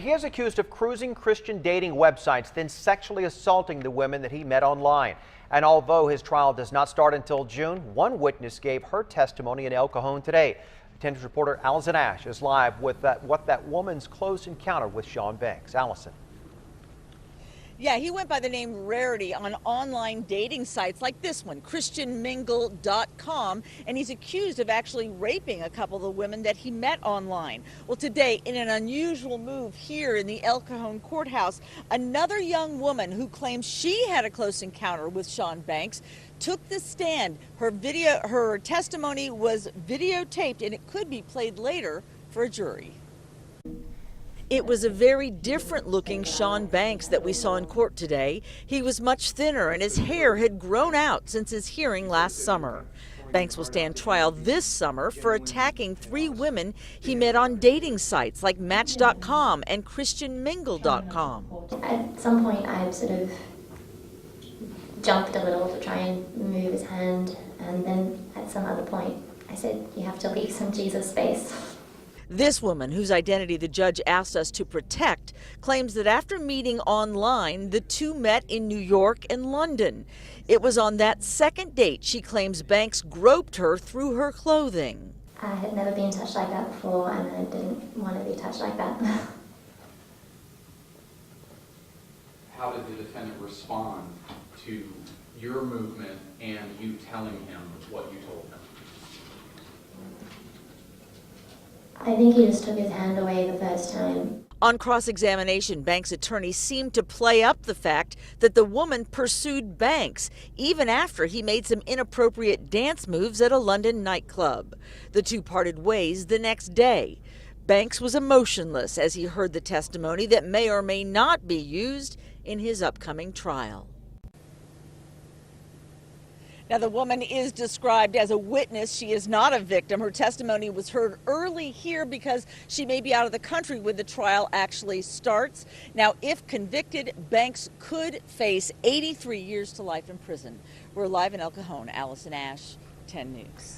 He is accused of cruising Christian dating websites, then sexually assaulting the women that he met online. And although his trial does not start until June, one witness gave her testimony in El Cajon today. Attendance reporter Allison Ash is live with what that woman's close encounter with Sean Banks. Allison. Yeah, he went by the name Rarity on online dating sites like this one, christianmingle.com, and he's accused of actually raping a couple of the women that he met online. Well, today, in an unusual move here in the El Cajon courthouse, another young woman who claims she had a close encounter with Sean Banks took the stand. Her testimony was videotaped, and it could be played later for a jury. It was a very different looking Sean Banks that we saw in court today. He was much thinner and his hair had grown out since his hearing last summer. Banks will stand trial this summer for attacking 3 women he met on dating sites like Match.com and ChristianMingle.com. At some point I sort of jumped a little to try and move his hand, and then at some other point I said, "You have to leave some Jesus space." This woman, whose identity the judge asked us to protect, claims that after meeting online, the two met in New York and London. It was on that second date she claims Banks groped her through her clothing. I had never been touched like that before, and I didn't want to be touched like that. How did the defendant respond to your movement and you telling him what you told him? I think he just took his hand away the first time. On cross-examination, Banks' attorney seemed to play up the fact that the woman pursued Banks even after he made some inappropriate dance moves at a London nightclub. The two parted ways the next day. Banks was emotionless as he heard the testimony that may or may not be used in his upcoming trial. Now, the woman is described as a witness. She is not a victim. Her testimony was heard early here because she may be out of the country when the trial actually starts. Now, if convicted, Banks could face 83 years to life in prison. We're live in El Cajon. Allison Ash, 10 News.